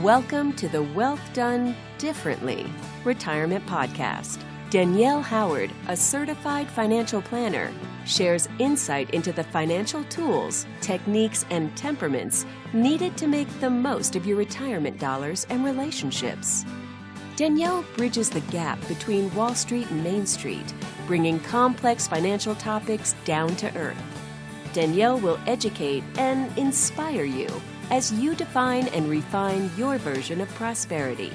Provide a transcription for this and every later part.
Welcome to the Wealth Done Differently Retirement Podcast. Danielle Howard, a certified financial planner, shares insight into the financial tools, techniques, and temperaments needed to make the most of your retirement dollars and relationships. Danielle bridges the gap between Wall Street and Main Street, bringing complex financial topics down to earth. Danielle will educate and inspire you as you define and refine your version of prosperity.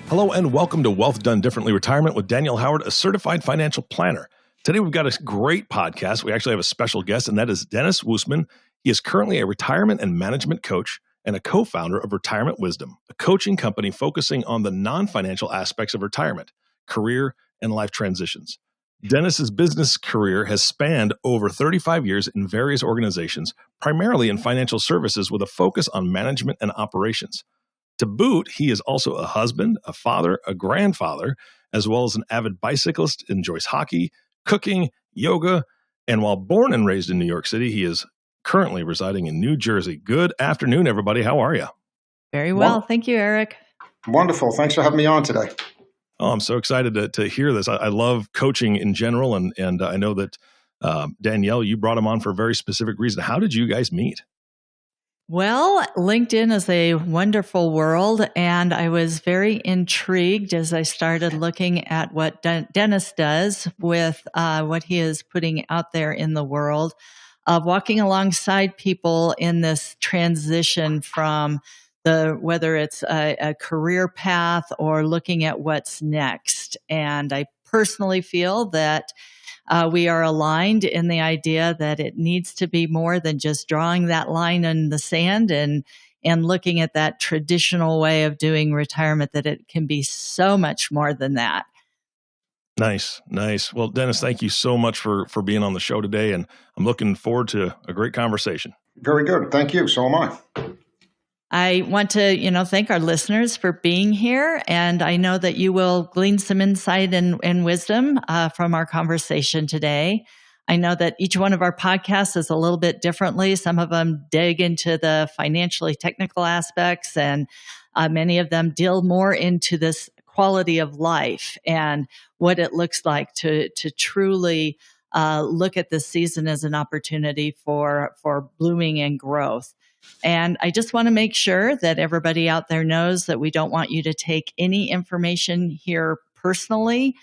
Hello and welcome to Wealth Done Differently Retirement with Danielle Howard, a certified financial planner. Today we've got a great podcast. We actually have a special guest, and that is Denis Wuestman. He is currently a retirement and management coach and a co-founder of Retirement Wisdom, a coaching company focusing on the non-financial aspects of retirement, career, and life transitions. Denis's business career has spanned over 35 years in various organizations, primarily in financial services with a focus on management and operations. To boot, he is also a husband, a father, a grandfather, as well as an avid bicyclist, enjoys hockey, cooking, yoga, and while born and raised in New York City, he is currently residing in New Jersey. Good afternoon, everybody. How are you? Very well. Thank you, Eric. Wonderful. Thanks for having me on today. Oh, I'm so excited to hear this. I love coaching in general, and I know that Danielle, you brought him on for a very specific reason. How did you guys meet? Well, LinkedIn is a wonderful world, and I was very intrigued as I started looking at what Denis does with what he is putting out there in the world of walking alongside people in this transition from whether it's a career path or looking at what's next. And I personally feel that we are aligned in the idea that it needs to be more than just drawing that line in the sand and looking at that traditional way of doing retirement, that it can be so much more than that. Nice. Well, Denis, thank you so much for being on the show today, and I'm looking forward to a great conversation. Very good. Thank you. So am I. I want to, thank our listeners for being here, and I know that you will glean some insight and wisdom from our conversation today. I know that each one of our podcasts is a little bit differently. Some of them dig into the financially technical aspects, and many of them deal more into this quality of life and what it looks like to truly look at this season as an opportunity for blooming and growth. And I just want to make sure that everybody out there knows that we don't want you to take any information here personally,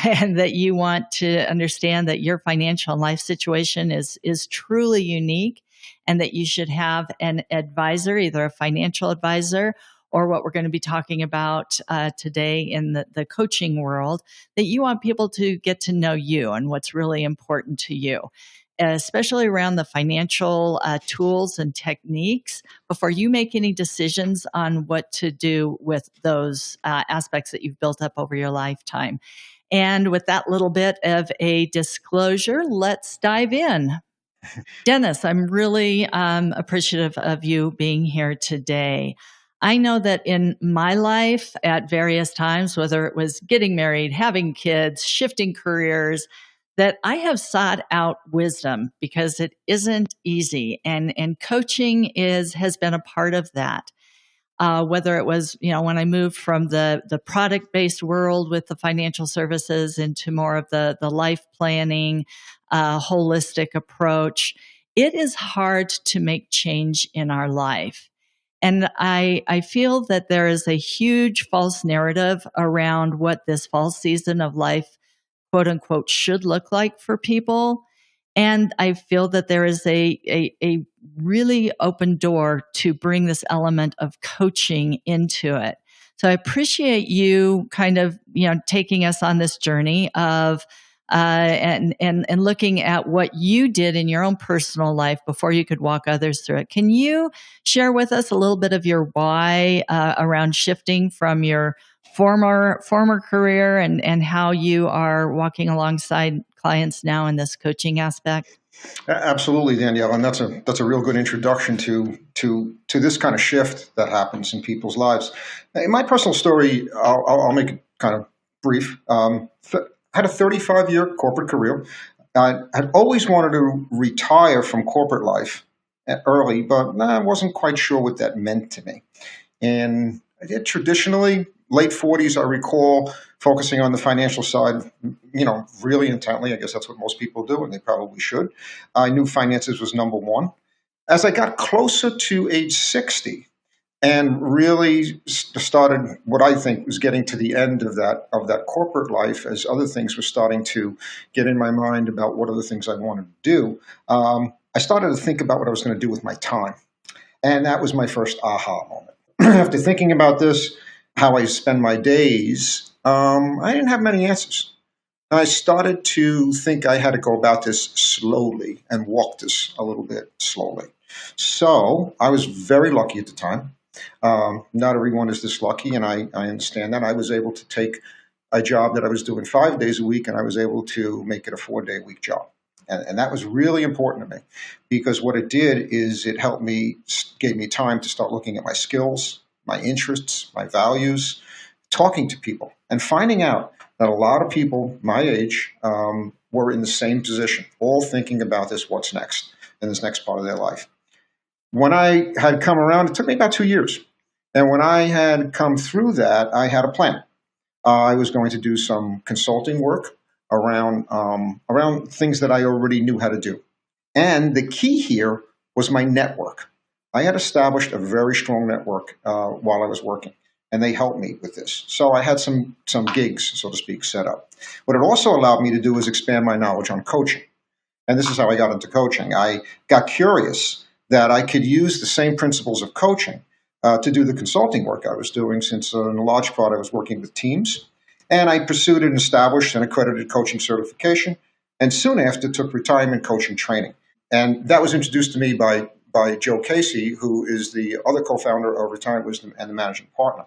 and that you want to understand that your financial and life situation is truly unique, and that you should have an advisor, either a financial advisor or what we're going to be talking about today in the coaching world, that you want people to get to know you and what's really important to you, especially around the financial tools and techniques before you make any decisions on what to do with those aspects that you've built up over your lifetime. And with that little bit of a disclosure, let's dive in. Denis, I'm really appreciative of you being here today. I know that in my life at various times, whether it was getting married, having kids, shifting careers, that I have sought out wisdom because it isn't easy. And coaching has been a part of that. Whether it was, when I moved from the product-based world with the financial services into more of the life planning, holistic approach, it is hard to make change in our life. And I feel that there is a huge false narrative around what this fall season of life, quote unquote, should look like for people. And I feel that there is a really open door to bring this element of coaching into it. So I appreciate you kind of, taking us on this journey of and looking at what you did in your own personal life before you could walk others through it. Can you share with us a little bit of your why around shifting from your former career and how you are walking alongside clients now in this coaching aspect? Absolutely, Danielle, and that's a real good introduction to this kind of shift that happens in people's lives. In my personal story, I'll make it kind of brief. Had a 35-year corporate career. I had always wanted to retire from corporate life early, but I wasn't quite sure what that meant to me. And I did traditionally late 40s, I recall focusing on the financial side, really intently. I guess that's what most people do, and they probably should. I knew finances was number one. As I got closer to age 60 and really started what I think was getting to the end of that corporate life, as other things were starting to get in my mind about what other things I wanted to do, I started to think about what I was going to do with my time. And that was my first aha moment. After thinking about this, how I spend my days, I didn't have many answers. I started to think I had to go about this slowly and walk this a little bit slowly. So I was very lucky at the time. Not everyone is this lucky, and I understand that. I was able to take a job that I was doing 5 days a week, and I was able to make it a 4-day-a-week job. And that was really important to me, because what it did is it helped me, gave me time to start looking at my skills, my interests, my values, talking to people, and finding out that a lot of people my age were in the same position, all thinking about this, what's next in this next part of their life. When I had come around, it took me about 2 years. And when I had come through that, I had a plan. I was going to do some consulting work around things that I already knew how to do. And the key here was my network. I had established a very strong network while I was working, and they helped me with this. So I had some gigs, so to speak, set up. What it also allowed me to do was expand my knowledge on coaching. And this is how I got into coaching. I got curious that I could use the same principles of coaching to do the consulting work I was doing, since in a large part I was working with teams. And I pursued and established an accredited coaching certification, and soon after took retirement coaching training. And that was introduced to me by Joe Casey, who is the other co-founder of Retirement Wisdom and the managing partner.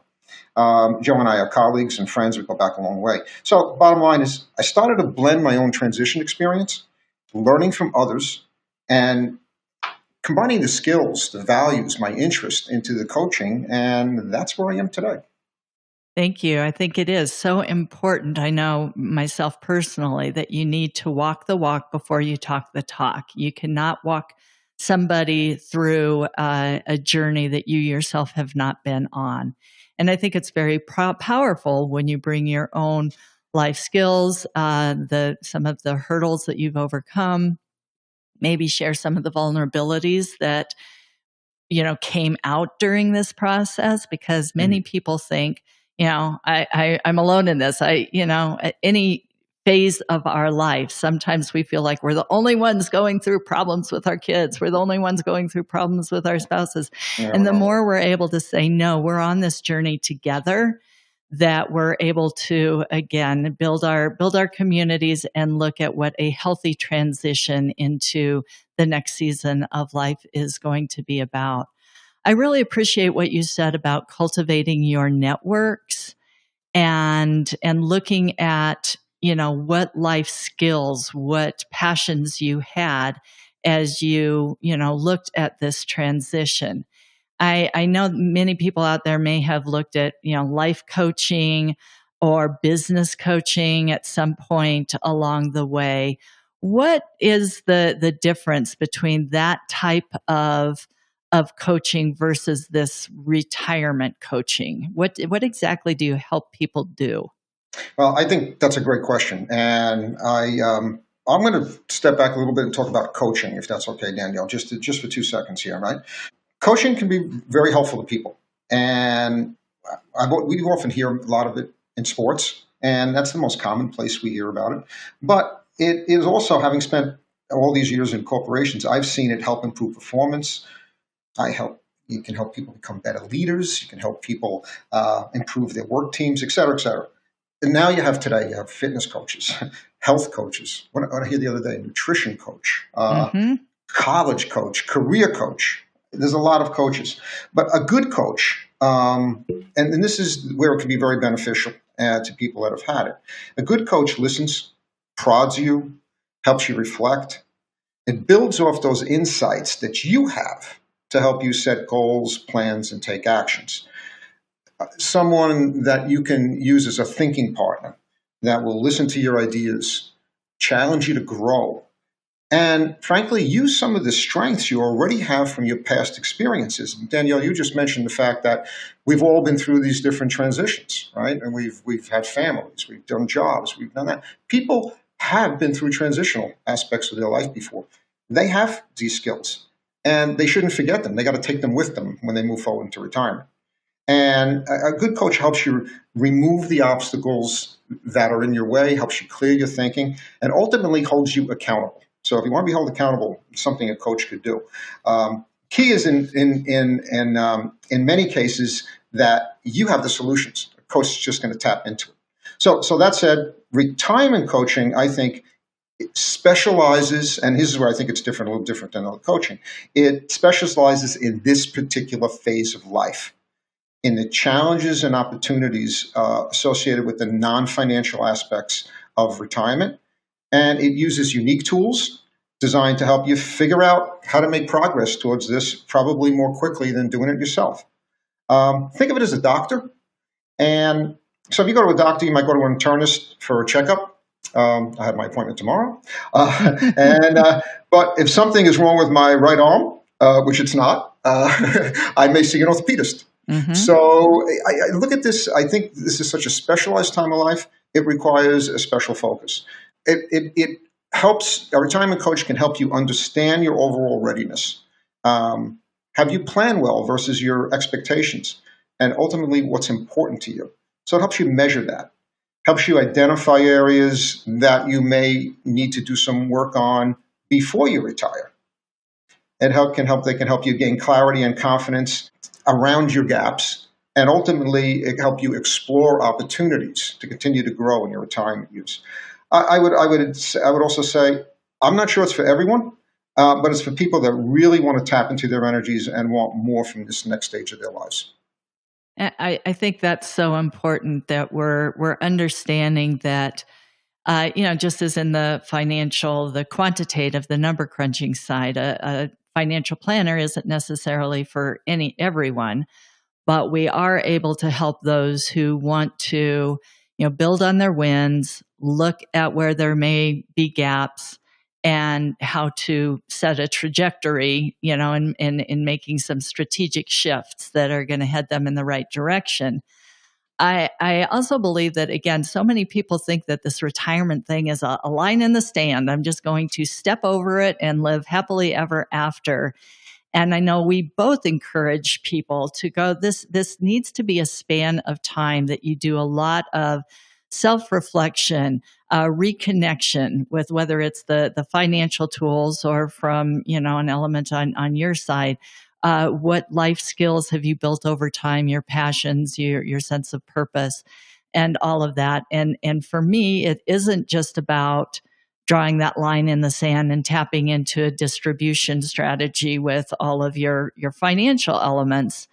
Joe and I are colleagues and friends. We go back a long way. So bottom line is, I started to blend my own transition experience, learning from others, and combining the skills, the values, my interest into the coaching, and that's where I am today. Thank you. I think it is so important. I know myself personally that you need to walk the walk before you talk the talk. You cannot walk somebody through a journey that you yourself have not been on. And I think it's very powerful when you bring your own life skills, some of the hurdles that you've overcome, maybe share some of the vulnerabilities that came out during this process, because many people think, I'm alone in this. At any phase of our life, sometimes we feel like we're the only ones going through problems with our kids. We're the only ones going through problems with our spouses. Yeah. And the more we're able to say, no, we're on this journey together, that we're able to, again, build our communities and look at what a healthy transition into the next season of life is going to be about. I really appreciate what you said about cultivating your networks and looking at, what life skills, what passions you had as you, looked at this transition. I know many people out there may have looked at, life coaching or business coaching at some point along the way. What is the difference between that type of coaching versus this retirement coaching? What exactly do you help people do? Well, I think that's a great question. And I'm going to step back a little bit and talk about coaching, if that's okay, Danielle, just for 2 seconds here, right? Coaching can be very helpful to people. And we often hear a lot of it in sports, and that's the most common place we hear about it. But it is also, having spent all these years in corporations, I've seen it help improve performance. You can help people become better leaders. You can help people improve their work teams, et cetera, et cetera. And now you have fitness coaches, health coaches. What I hear the other day, nutrition coach, college coach, career coach. There's a lot of coaches, but a good coach, and this is where it can be very beneficial to people that have had it. A good coach listens, prods you, helps you reflect. It builds off those insights that you have to help you set goals, plans, and take actions. Someone that you can use as a thinking partner that will listen to your ideas, challenge you to grow, And frankly, use some of the strengths you already have from your past experiences. Danielle, you just mentioned the fact that we've all been through these different transitions, right? And we've had families, we've done jobs, we've done that. People have been through transitional aspects of their life before. They have these skills, and they shouldn't forget them. They got to take them with them when they move forward into retirement. And a good coach helps you remove the obstacles that are in your way, helps you clear your thinking, and ultimately holds you accountable. So if you want to be held accountable, it's something a coach could do. Key is in many cases that you have the solutions. A coach is just going to tap into it. So that said, retirement coaching, I think, it specializes, and this is where I think it's different, a little different than other coaching. It specializes in this particular phase of life, in the challenges and opportunities associated with the non-financial aspects of retirement. And it uses unique tools designed to help you figure out how to make progress towards this probably more quickly than doing it yourself. Think of it as a doctor. And so if you go to a doctor, you might go to an internist for a checkup. I have my appointment tomorrow. But if something is wrong with my right arm, which it's not, I may see an orthopedist. Mm-hmm. So I look at this, I think this is such a specialized time of life. It requires a special focus. It helps, a retirement coach can help you understand your overall readiness. Have you planned well versus your expectations? And ultimately, what's important to you? So it helps you measure that. Helps you identify areas that you may need to do some work on before you retire. They can help you gain clarity and confidence around your gaps, and ultimately it help you explore opportunities to continue to grow in your retirement years. I would also say, I'm not sure it's for everyone, but it's for people that really want to tap into their energies and want more from this next stage of their lives. I think that's so important that we're understanding that, just as in the financial, the quantitative, the number crunching side, a financial planner isn't necessarily for everyone, but we are able to help those who want to, build on their wins, look at where there may be gaps, and how to set a trajectory, in making some strategic shifts that are going to head them in the right direction. I also believe that, again, so many people think that this retirement thing is a line in the sand. I'm just going to step over it and live happily ever after. And I know we both encourage people to go, this needs to be a span of time that you do a lot of self-reflection, reconnection with whether it's the financial tools or from, an element on your side. What life skills have you built over time, your passions, your sense of purpose, and all of that. And for me, it isn't just about drawing that line in the sand and tapping into a distribution strategy with all of your financial elements,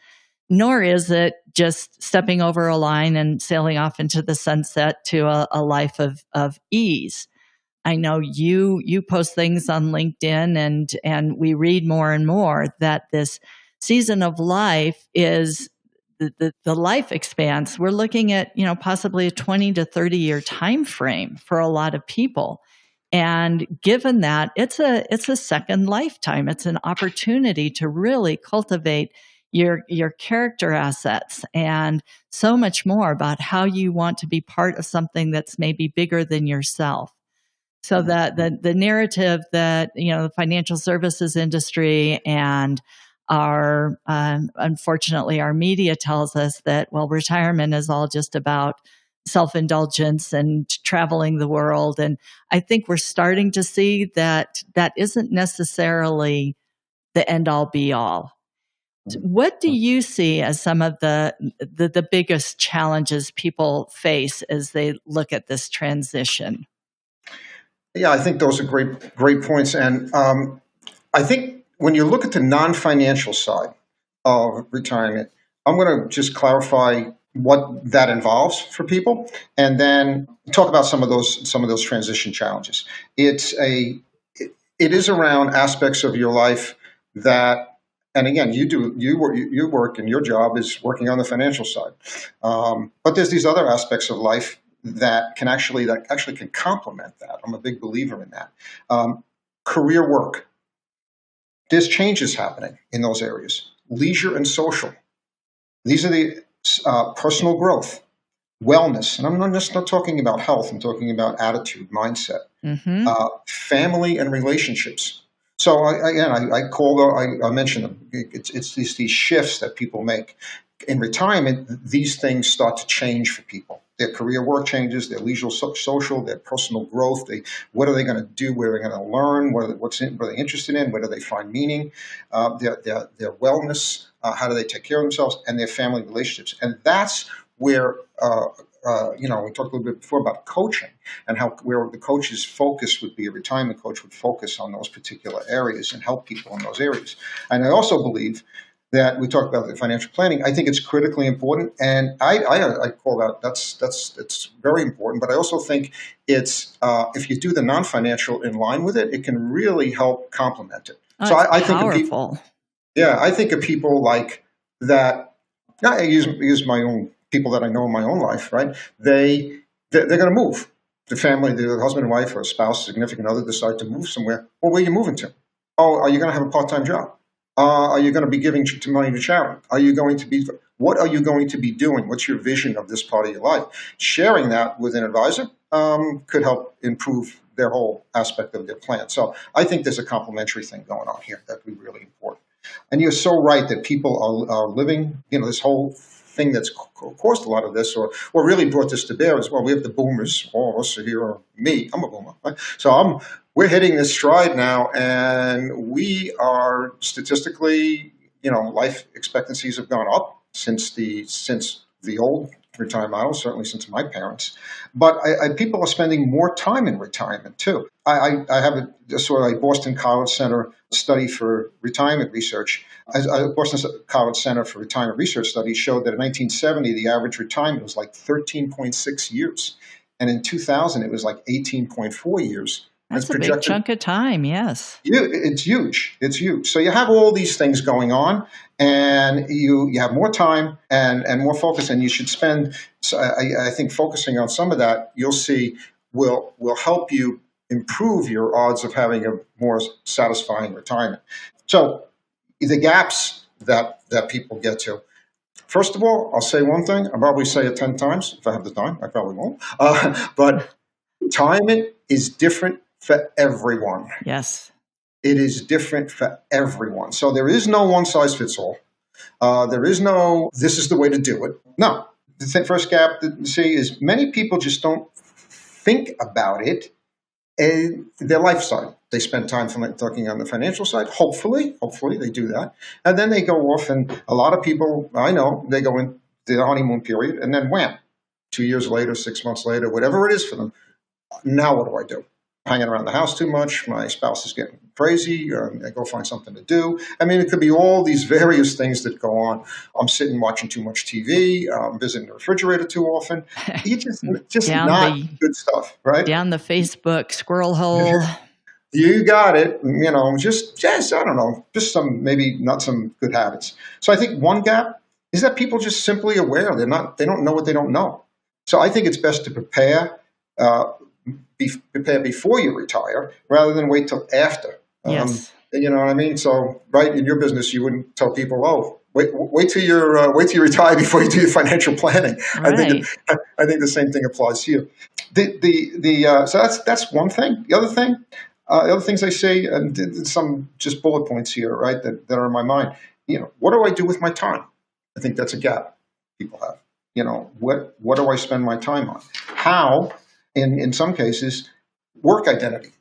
nor is it just stepping over a line and sailing off into the sunset to a life of ease. I know you post things on LinkedIn and we read more and more that this season of life is the life expanse. We're looking at, possibly a 20 to 30 year time frame for a lot of people. And given that, it's a second lifetime. It's an opportunity to really cultivate your character assets and so much more about how you want to be part of something that's maybe bigger than yourself. So that the narrative that, the financial services industry and our, unfortunately, our media tells us that, well, retirement is all just about self-indulgence and traveling the world. And I think we're starting to see that isn't necessarily the end all be all. What do you see as some of the biggest challenges people face as they look at this transition? Yeah, I think those are great points. And I think when you look at the non-financial side of retirement, I'm going to just clarify what that involves for people, and then talk about some of those transition challenges. It is around aspects of your life that, and again, your work and your job is working on the financial side, but there's these other aspects of life that actually can complement that. I'm a big believer in that. career work. There's changes happening in those areas. Leisure and social. These are the personal growth, wellness. And I'm just not talking about health. I'm talking about attitude, mindset, family and relationships. So I mentioned them. It's these shifts that people make. In retirement, these things start to change for people. Their career work changes, their leisure social, their personal growth. What are they going to do? What are they going to learn? What are they interested in? Where do they find meaning? Their wellness. How do they take care of themselves? And their family relationships. And that's where we talked a little bit before about coaching and where the coach's focus would be. A retirement coach would focus on those particular areas and help people in those areas. And I also believe that we talked about the financial planning. I think it's critically important, and I call that's very important. But I also think it's if you do the non-financial in line with it, it can really help complement it. Oh, so I think powerful. I think of people like that. I use my own people that I know in my own life. Right? They're going to move. The family, the husband and wife, or spouse, significant other, decide to move somewhere. Well, where are you moving to? Oh, are you going to have a part-time job? Are you going to be giving money to charity? What are you going to be doing? What's your vision of this part of your life? Sharing that with an advisor could help improve their whole aspect of their plan. So I think there's a complementary thing going on here that would be really important. And you're so right that people are living, this whole thing that's caused a lot of this, or really brought this to bear as well. We have the boomers, all of us are here, or me, I'm a boomer, right? So we're hitting this stride now, and we are statistically, life expectancies have gone up since the old retirement model, certainly since my parents. But people are spending more time in retirement too. I have a sort of Boston College Center study for retirement research. Boston College Center for Retirement Research study showed that in 1970, the average retirement was like 13.6 years. And in 2000, it was like 18.4 years. That's a big chunk of time, yes. It's huge. It's huge. So you have all these things going on, and you have more time and more focus, and you should spend, I think focusing on some of that, you'll see will help you improve your odds of having a more satisfying retirement. So the gaps that people get to. First of all, I'll say one thing. I'll probably say it 10 times. If I have the time, I probably won't. But retirement is different for everyone. Yes. It is different for everyone. So there is no one size fits all. There is no, this is the way to do it. No. The first gap that you see is many people just don't think about it in their lifestyle. They spend time talking on the financial side. Hopefully they do that. And then they go off, and a lot of people, I know, they go in the honeymoon period, and then wham, 2 years later, 6 months later, whatever it is for them, now what do I do? Hanging around the house too much, my spouse is getting crazy, I go find something to do. I mean, it could be all these various things that go on. I'm sitting watching too much TV, I'm visiting the refrigerator too often. You just not good stuff, right? Down the Facebook squirrel hole. You got it. Just I don't know, just maybe not some good habits. So I think one gap is that people just simply aware. They don't know what they don't know. So I think it's best to prepare before you retire rather than wait till after. Yes. You know what I mean? So, right, in your business, you wouldn't tell people, "Oh, wait till you retire before you do your financial planning." Right. I think the same thing applies here. So that's one thing. The other things I say, and some just bullet points here, right, that are in my mind. What do I do with my time? I think that's a gap people have. What do I spend my time on? How? In some cases, work identity.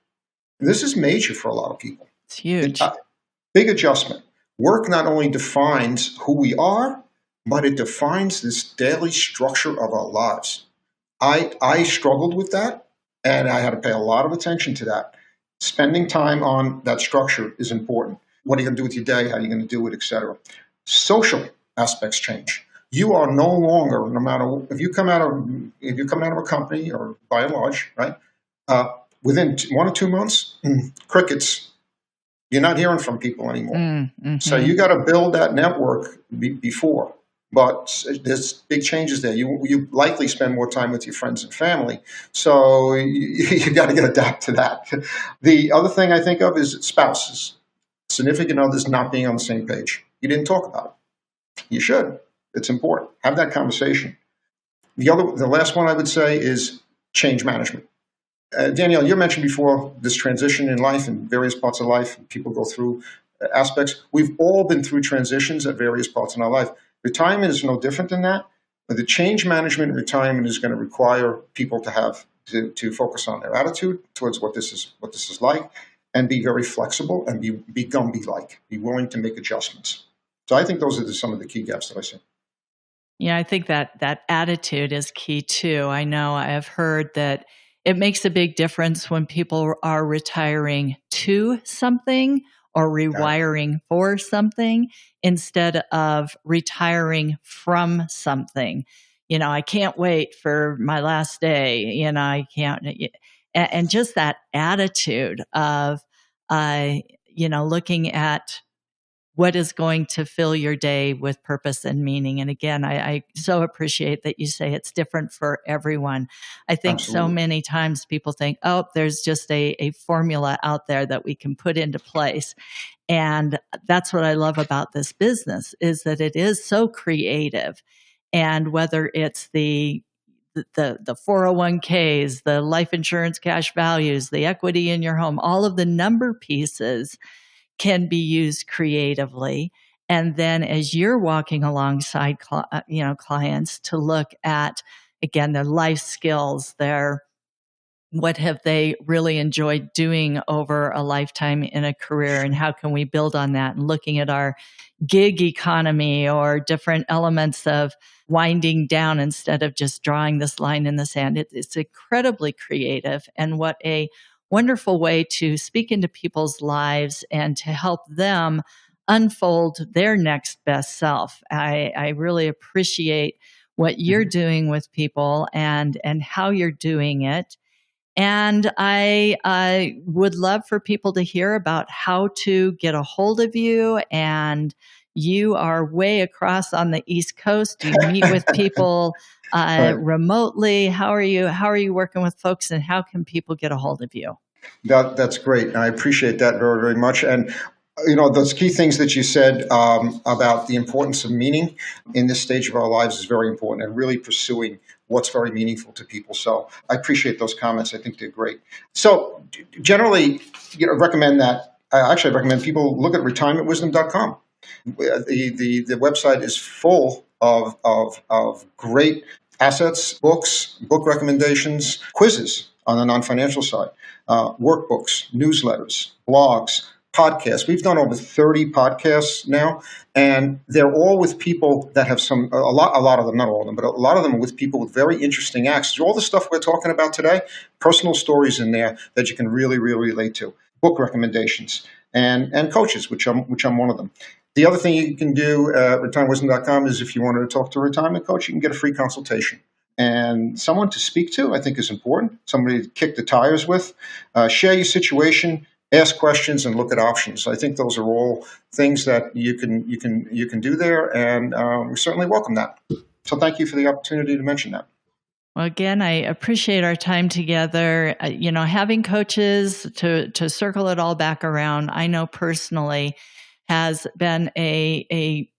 This is major for a lot of people. It's huge. Big adjustment. Work not only defines who we are, but it defines this daily structure of our lives. I struggled with that, and I had to pay a lot of attention to that. Spending time on that structure is important. What are you going to do with your day? How are you going to do it, et cetera? Social aspects change. You are no longer, no matter if you come out of a company, or by and large, right, within 1 or 2 months, crickets. You're not hearing from people anymore. Mm-hmm. So you got to build that network before. but there's big changes there. You likely spend more time with your friends and family, so you got to get adapt to that. The other thing I think of is spouses, significant others not being on the same page. You didn't talk about it. You should. It's important. Have that conversation. The last one I would say is change management. Danielle, you mentioned before this transition in life in various parts of life. People go through aspects. We've all been through transitions at various parts in our life. Retirement is no different than that. But the change management in retirement is going to require people to have to focus on their attitude towards what this is like, and be very flexible and be Gumby-like, be willing to make adjustments. So I think those are some of the key gaps that I see. Yeah, I think that attitude is key too. I know I have heard that it makes a big difference when people are retiring to something or rewiring for something instead of retiring from something. I can't wait for my last day. I can't, and just that attitude of, looking at what is going to fill your day with purpose and meaning. And again, I so appreciate that you say it's different for everyone. I think Absolutely. So many times people think, oh, there's just a formula out there that we can put into place. And that's what I love about this business, is that it is so creative. And whether it's the 401ks, the life insurance cash values, the equity in your home, all of the number pieces can be used creatively. And then as you're walking alongside clients to look at, again, their life skills, what have they really enjoyed doing over a lifetime in a career, and how can we build on that, and looking at our gig economy or different elements of winding down instead of just drawing this line in the sand. It's incredibly creative, and what a wonderful way to speak into people's lives and to help them unfold their next best self. I really appreciate what you're doing with people and how you're doing it. And I would love for people to hear about how to get a hold of you. And you are way across on the East Coast. You meet with people Right. remotely. How are you working with folks, and how can people get a hold of you? That's great. I appreciate that very, very much. And those key things that you said about the importance of meaning in this stage of our lives is very important, and really pursuing what's very meaningful to people. So I appreciate those comments. I think they're great. So generally, recommend that. I recommend people look at retirementwisdom.com. The website is full of great assets, books, book recommendations, quizzes on the non-financial side, workbooks, newsletters, blogs, podcasts. We've done over 30 podcasts now, and they're all with people that have a lot of them, not all of them, but a lot of them are with people with very interesting accents. All the stuff we're talking about today, personal stories in there that you can really, really relate to, book recommendations, and coaches, which I'm one of them. The other thing you can do at retirementwisdom.com is, if you wanted to talk to a retirement coach, you can get a free consultation. And someone to speak to, I think, is important. Somebody to kick the tires with, share your situation, ask questions, and look at options. I think those are all things that you can do there, and we certainly welcome that. So thank you for the opportunity to mention that. Well, again, I appreciate our time together. Having coaches to circle it all back around, I know personally has been a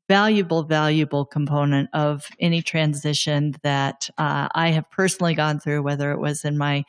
valuable component of any transition that I have personally gone through, whether it was in my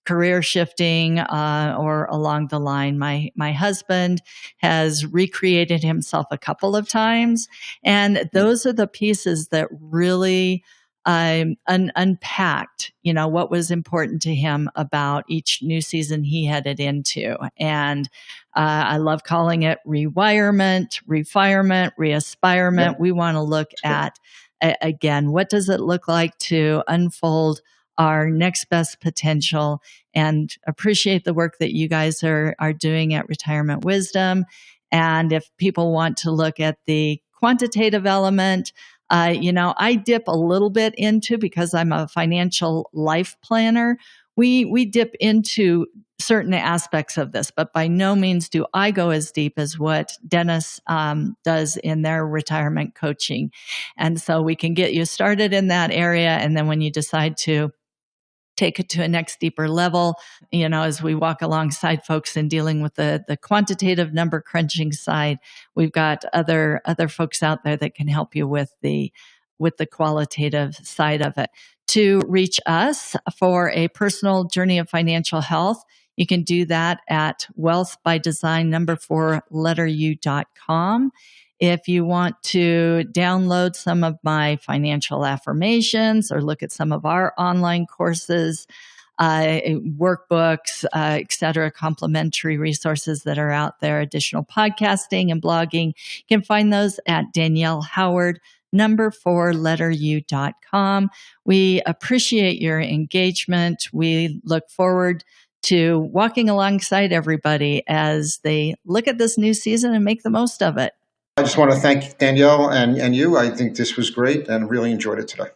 career shifting or along the line. My husband has recreated himself a couple of times, and those are the pieces that really unpacked, what was important to him about each new season he headed into. And I love calling it rewirement, refirement, reaspirement. Yep. We want to look at, again, what does it look like to unfold our next best potential, and appreciate the work that you guys are doing at Retirement Wisdom. And if people want to look at the quantitative element, I dip a little bit into, because I'm a financial life planner. we dip into certain aspects of this, but by no means do I go as deep as what Denis does in their retirement coaching. And so we can get you started in that area. And then when you decide to take it to a next deeper level, as we walk alongside folks in dealing with the quantitative number crunching side, we've got other folks out there that can help you with the qualitative side of it. To reach us for a personal journey of financial health, you can do that at wealthbydesign4u.com. If you want to download some of my financial affirmations or look at some of our online courses, workbooks, et cetera, complimentary resources that are out there, additional podcasting and blogging, you can find those at Danielle Howard, 4u.com. We appreciate your engagement. We look forward to walking alongside everybody as they look at this new season and make the most of it. I just want to thank Danielle and you. I think this was great and really enjoyed it today.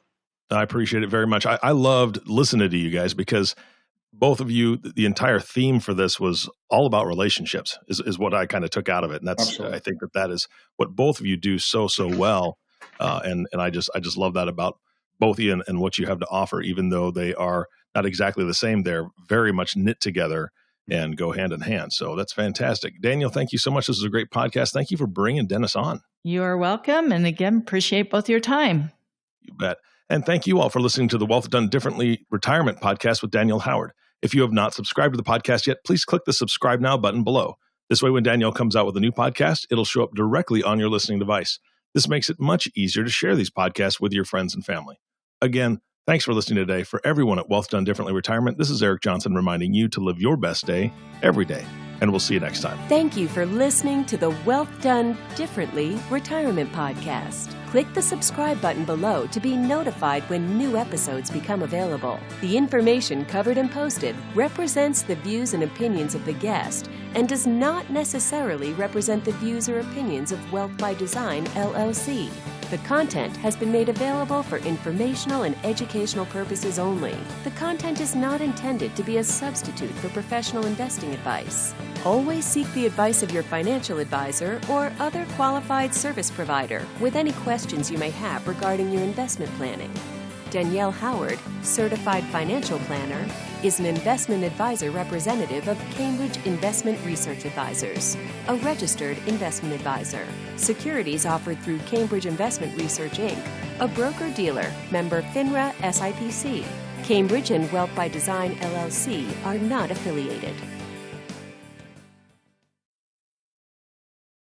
I appreciate it very much. I loved listening to you guys because both of you, the entire theme for this was all about relationships is what I kind of took out of it. And that's, Absolutely. I think that is what both of you do so well. And I just love that about both of you and what you have to offer, even though they are not exactly the same. They're very much knit together and go hand in hand. So that's fantastic. Danielle, thank you so much. This is a great podcast. Thank you for bringing Denis on. You are welcome. And again, appreciate both your time. You bet. And thank you all for listening to the Wealth Done Differently Retirement Podcast with Danielle Howard. If you have not subscribed to the podcast yet, please click the subscribe now button below. This way, when Danielle comes out with a new podcast, it'll show up directly on your listening device. This makes it much easier to share these podcasts with your friends and family. Again, thanks for listening today. For everyone at Wealth Done Differently Retirement, this is Eric Johnson reminding you to live your best day every day. And we'll see you next time. Thank you for listening to the Wealth Done Differently Retirement Podcast. Click the subscribe button below to be notified when new episodes become available. The information covered and posted represents the views and opinions of the guest and does not necessarily represent the views or opinions of Wealth by Design, LLC. The content has been made available for informational and educational purposes only. The content is not intended to be a substitute for professional investing advice. Always seek the advice of your financial advisor or other qualified service provider with any questions you may have regarding your investment planning. Danielle Howard, Certified Financial Planner, is an investment advisor representative of Cambridge Investment Research Advisors, a registered investment advisor. Securities offered through Cambridge Investment Research, Inc., a broker-dealer, member FINRA SIPC. Cambridge and Wealth by Design, LLC are not affiliated.